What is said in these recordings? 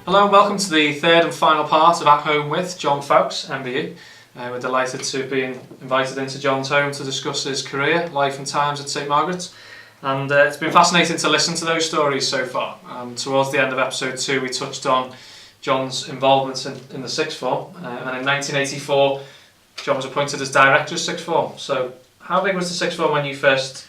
Hello and welcome to the third and final part of At Home with John Foulkes MBE. We're delighted to have been invited into John's home to discuss his career, life and times at St Margaret. And it's been fascinating to listen to those stories so far. Towards the end of episode 2 we touched on John's involvement in the sixth form, and in 1984 John was appointed as director of sixth form. So how big was the sixth form when you first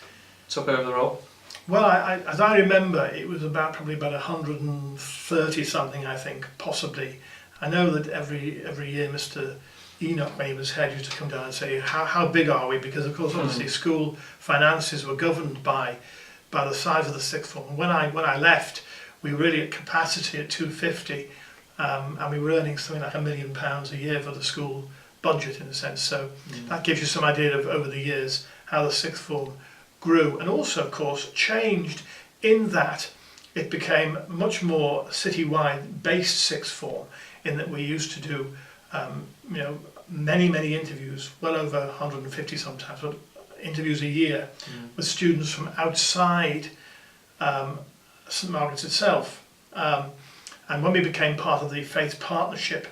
took over the role? Well, as I remember, it was probably about 130 something, I think, possibly. I know that every year Mr. Enoch, when he was head, used to come down and say, how big are we? Because of course, obviously, school finances were governed by the size of the sixth form. When I left, we were really at capacity at 250, and we were earning something like £1 million a year for the school budget, in a sense. So that gives you some idea of, over the years, how the sixth form grew, and also of course changed in that it became much more citywide based sixth form, in that we used to do many interviews, well over 150 sometimes, but interviews a year with students from outside St Margaret's itself. And when we became part of the Faith Partnership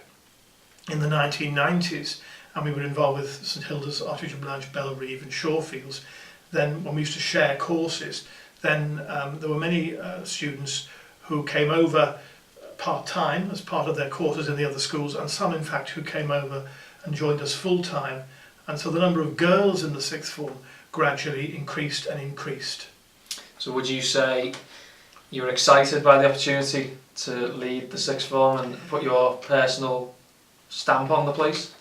in the 1990s, and we were involved with St Hilda's, Archbishop Blanche, Bellerive and Shawfields, then when we used to share courses, then there were many students who came over part-time as part of their courses in the other schools, and some in fact who came over and joined us full-time. And so the number of girls in the sixth form gradually increased and increased. So would you say you were excited by the opportunity to lead the sixth form and put your personal stamp on the place?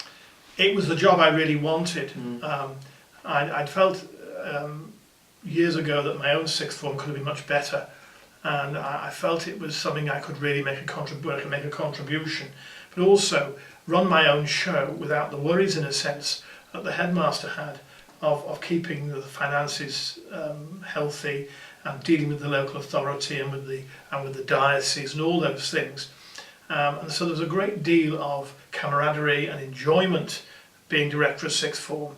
It was the job I really wanted. I'd felt years ago that my own sixth form could have been much better, and I felt it was something I could really make a contribution, but also run my own show without the worries, in a sense, that the headmaster had of keeping the finances healthy, and dealing with the local authority and with the diocese and all those things. And so there was a great deal of camaraderie and enjoyment being director of sixth form.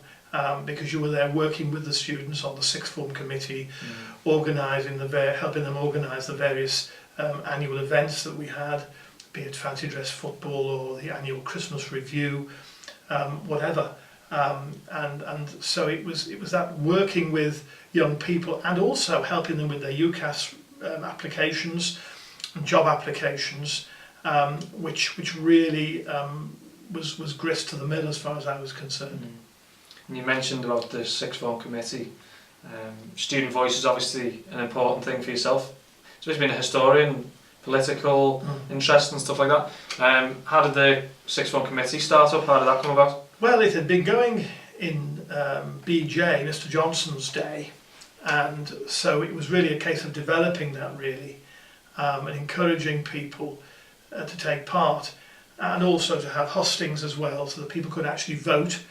Because you were there working with the students on the sixth form committee, helping them organise the various annual events that we had, be it fancy dress football or the annual Christmas review, whatever. And so it was that working with young people and also helping them with their UCAS applications and job applications, which really was grist to the mill as far as I was concerned. And you mentioned about the sixth form committee. Student voice is obviously an important thing for yourself. So you've been a historian, political interest and stuff like that. How did the sixth form committee start up? How did that come about? Well, it had been going in BJ, Mr. Johnson's day, and so it was really a case of developing that really, and encouraging people to take part, and also to have hustings as well, so that people could actually vote.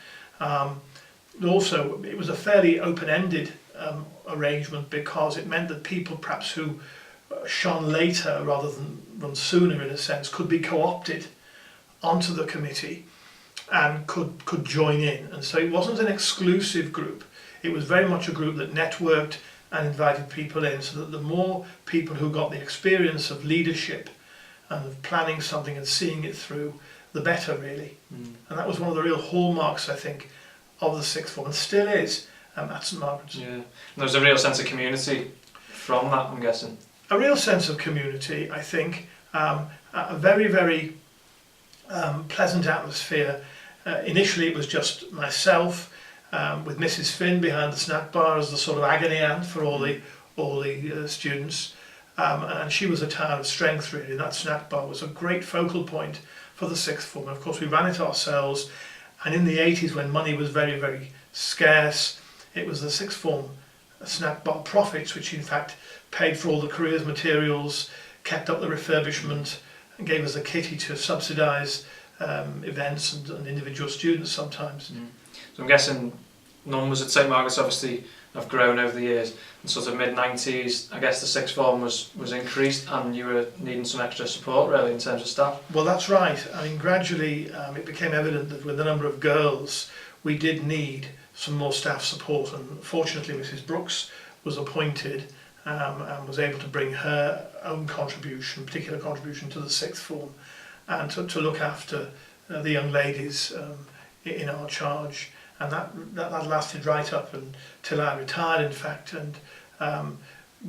Also, it was a fairly open-ended arrangement, because it meant that people perhaps who shone later rather than run sooner, in a sense, could be co-opted onto the committee and could join in. And so it wasn't an exclusive group. It was very much a group that networked and invited people in, so that the more people who got the experience of leadership and of planning something and seeing it through, the better, really. And that was one of the real hallmarks, I think, of the sixth form, and still is at St Margaret's. Yeah, and there was a real sense of community from that, I'm guessing. A real sense of community, I think, a very pleasant atmosphere. Initially it was just myself with Mrs. Finn behind the snack bar as the sort of agony aunt for all the students. And she was a tower of strength really. That snack bar was a great focal point for the sixth form. And of course we ran it ourselves, and in the 80s when money was very, very scarce, it was the sixth form snack bar profits which in fact paid for all the careers materials, kept up the refurbishment, and gave us a kitty to subsidise events and individual students sometimes. So I'm guessing numbers at St Margaret's obviously have grown over the years. In sort of mid-90s, I guess the sixth form was increased and you were needing some extra support really in terms of staff. Well, that's right. I mean, gradually it became evident that with the number of girls, we did need some more staff support, and fortunately Mrs. Brooks was appointed and was able to bring her own contribution, particular contribution to the sixth form, and to look after the young ladies in our charge. And that lasted right up until I retired, in fact, and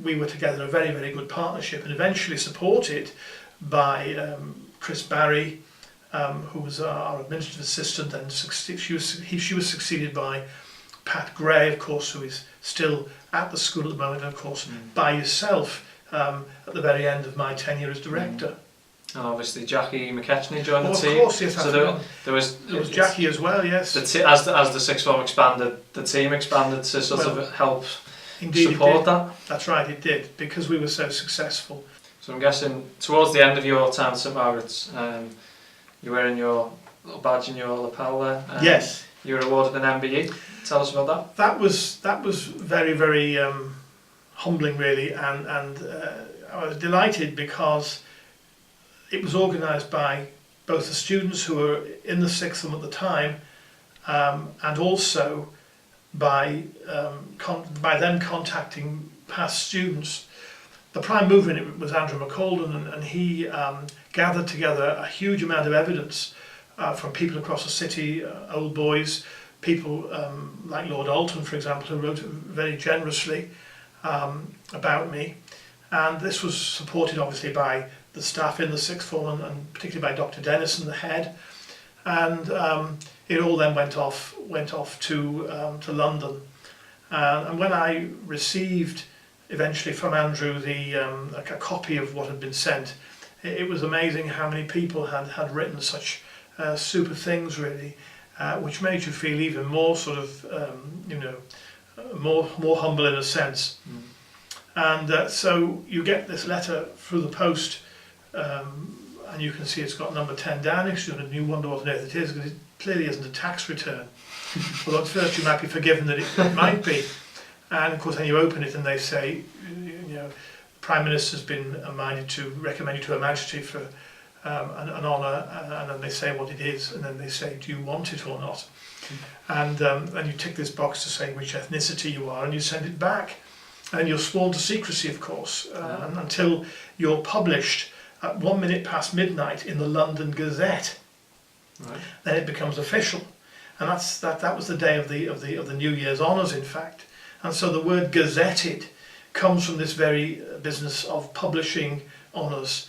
we were together a very, very good partnership, and eventually supported by Chris Barry, who was our administrative assistant, and she was succeeded by Pat Gray, of course, who is still at the school at the moment, and of course by yourself at the very end of my tenure as director. And obviously Jackie McKechnie joined the team. Of course, yes. So there was Jackie as well, yes. As the sixth form expanded, the team expanded to sort of help support that. That's right, it did, because we were so successful. So I'm guessing towards the end of your time at St Margaret's, you were wearing your little badge in your lapel there. Yes. You were awarded an MBE. Tell us about that. That was very, very humbling, really, and I was delighted because it was organised by both the students who were in the sixth form at the time, and also by them contacting past students. The prime mover in it was Andrew McCalden, and he gathered together a huge amount of evidence from people across the city, old boys, people like Lord Alton, for example, who wrote very generously about me. And this was supported obviously by the staff in the sixth form, and particularly by Dr. Dennison, the head. And it all then went off to London. And when I received eventually from Andrew a copy of what had been sent, it was amazing how many people had written such super things, really, which made you feel even more sort of more humble in a sense. And so you get this letter through the post, and you can see it's got number 10 Downing Street, and you wonder what on earth it is, because it clearly isn't a tax return. Although at first you might be forgiven that it might be. And of course then you open it and they say, the Prime Minister's been minded to recommend you to Her Majesty for an honour, and then they say what it is, and then they say, do you want it or not? And you tick this box to say which ethnicity you are, and you send it back. And you're sworn to secrecy, of course, and until you're published at 1 minute past midnight in the London Gazette. Right. Then it becomes official, and that was the day of the New Year's honours, in fact. And so the word gazetted comes from this very business of publishing honours,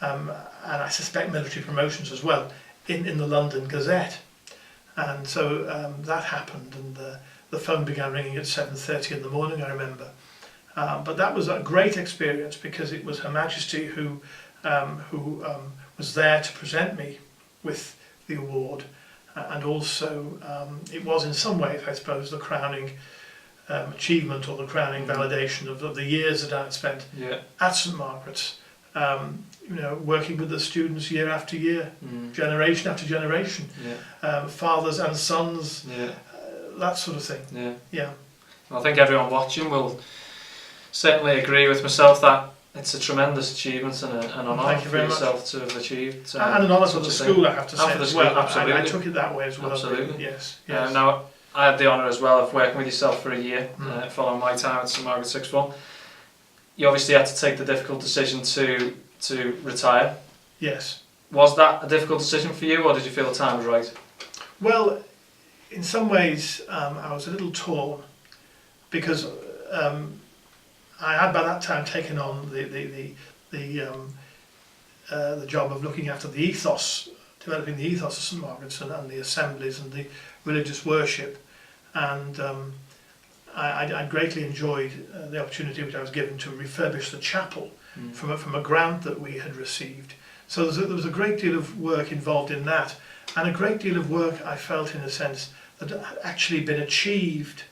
and I suspect military promotions as well, in the London Gazette. And so that happened, and the phone began ringing at 7:30 in the morning, I remember. But that was a great experience, because it was Her Majesty who was there to present me with the award, and also it was in some ways, I suppose, the crowning achievement, or the crowning validation of the years that I had spent at St Margaret's, working with the students year after year, generation after generation, fathers and sons, that sort of thing. Well, I think everyone watching will certainly agree with myself that it's a tremendous achievement and an honour for yourself to have achieved. And an honour for the school, I have to say, as well. Absolutely. I took it that way as well. Absolutely. Yes. Now, I had the honour as well of working with yourself for a year, following my time at St Margaret's Sixth Form. You obviously had to take the difficult decision to retire. Yes. Was that a difficult decision for you, or did you feel the time was right? Well, in some ways, I was a little torn, because I had by that time taken on the job of looking after the ethos developing the ethos of St Margaret's and the assemblies and the religious worship. And I greatly enjoyed the opportunity which I was given to refurbish the chapel from a grant that we had received. So there was a great deal of work involved in that, and a great deal of work I felt, in a sense, that had actually been achieved.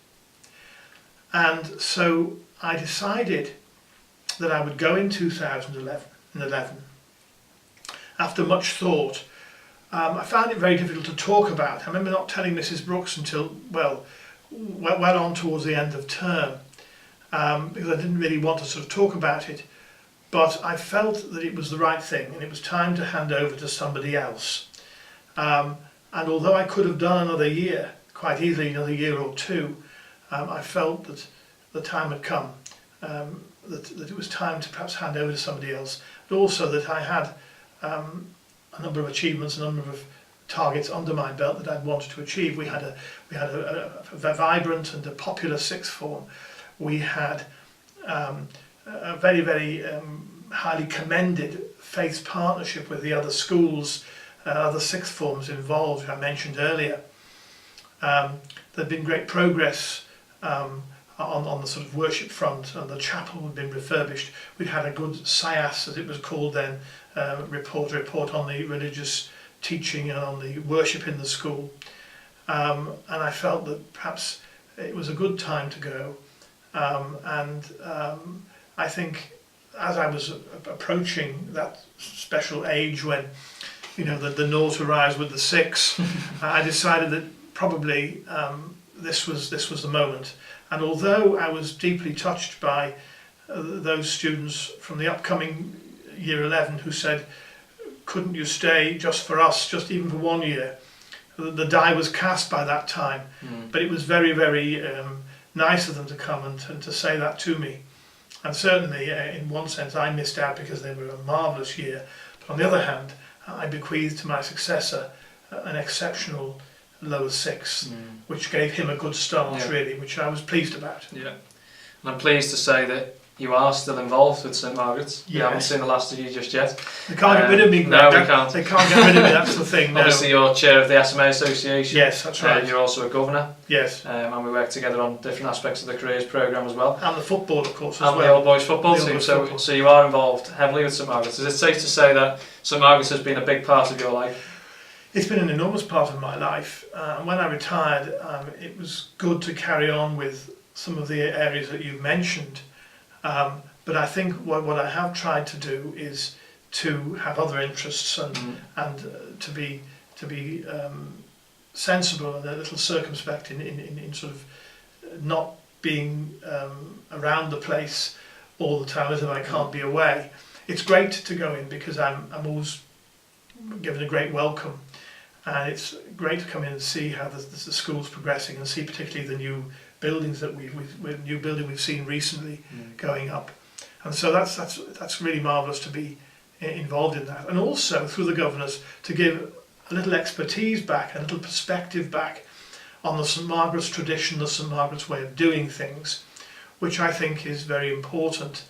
And so I decided that I would go in 2011. After much thought, I found it very difficult to talk about. I remember not telling Mrs Brooks until, well on towards the end of term, because I didn't really want to sort of talk about it. But I felt that it was the right thing, and it was time to hand over to somebody else. And although I could have done another year, quite easily another year or two, I felt that the time had come, that it was time to perhaps hand over to somebody else, but also that I had a number of achievements, a number of targets under my belt that I'd wanted to achieve. We had a vibrant and a popular sixth form. We had a very, very highly commended faith partnership with the other schools, other sixth forms involved, which I mentioned earlier. There'd been great progress on the sort of worship front, and the chapel had been refurbished. We'd had a good SIAS, as it was called then, report on the religious teaching and on the worship in the school. And I felt that perhaps it was a good time to go. I think as I was approaching that special age when, you know, the naught arrives with the six, I decided that probably this was the moment. And although I was deeply touched by those students from the upcoming year 11 who said, couldn't you stay just for us, just even for 1 year, the die was cast by that time. But it was very, very nice of them to come and to say that to me. And certainly, in one sense, I missed out because they were a marvellous year. But on the other hand, I bequeathed to my successor an exceptional lower six, which gave him a good start, really, which I was pleased about. Yeah, and I'm pleased to say that you are still involved with St Margaret's. You haven't seen the last of you just yet. They can't get rid of me. No, we can't. They can't get rid of me, that's the thing. No. Obviously you're chair of the Essemmay Association. Yes, that's right. You're also a governor. Yes. And we work together on different aspects of the careers programme as well. And the football, of course, as well. And the old boys football team. So you are involved heavily with St Margaret's. Is it safe to say that St Margaret's has been a big part of your life? It's been an enormous part of my life. And when I retired, it was good to carry on with some of the areas that you've mentioned. But I think what I have tried to do is to have other interests and to be sensible and a little circumspect in sort of not being around the place all the time as if I can't be away. It's great to go in because I'm always given a great welcome, and it's great to come in and see how the school's progressing and see particularly the new buildings that we've seen recently going up. And so that's really marvellous to be involved in that. And also through the governors to give a little expertise back, a little perspective back on the St Margaret's tradition, the St Margaret's way of doing things, which I think is very important.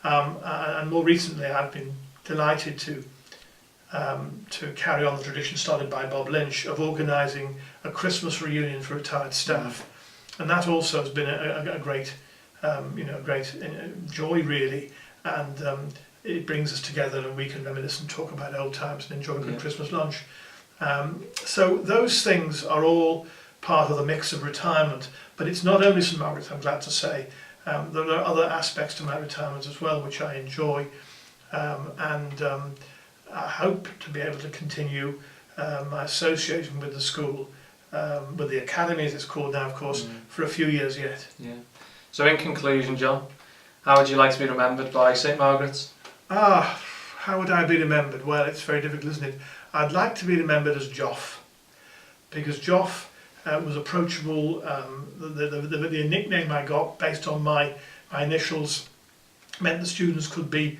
And more recently I've been delighted to carry on the tradition started by Bob Lynch of organising a Christmas reunion for retired staff. And that also has been a great great joy really, and it brings us together and we can reminisce and talk about old times and enjoy a good Christmas lunch. So those things are all part of the mix of retirement, but it's not only St Margaret's, I'm glad to say. There are other aspects to my retirement as well which I enjoy, and I hope to be able to continue my association with the school, with the academy as it's called now of course, for a few years yet. Yeah. So in conclusion, John, how would you like to be remembered by St Margaret's? How would I be remembered? Well, it's very difficult, isn't it? I'd like to be remembered as Joff, because Joff was approachable. The nickname I got based on my initials meant the students could be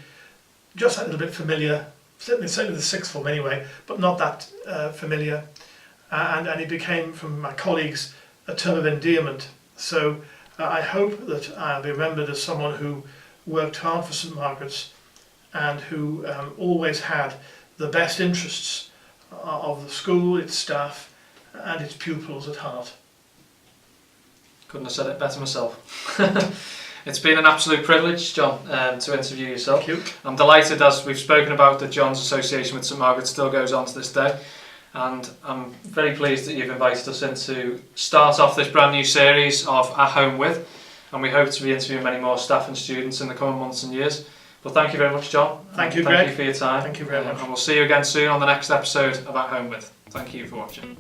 just a little bit familiar, certainly the sixth form anyway, but not that familiar. And it became, from my colleagues, a term of endearment. So I hope that I'll be remembered as someone who worked hard for St Margaret's and who always had the best interests of the school, its staff and its pupils at heart. Couldn't have said it better myself. It's been an absolute privilege, John, to interview yourself. Thank you. I'm delighted, as we've spoken about, that John's association with St Margaret still goes on to this day, and I'm very pleased that you've invited us in to start off this brand new series of At Home With, and we hope to be interviewing many more staff and students in the coming months and years. But thank you very much, John. Thank you, Greg. Thank you for your time. Thank you very much. And we'll see you again soon on the next episode of At Home With. Thank you for watching.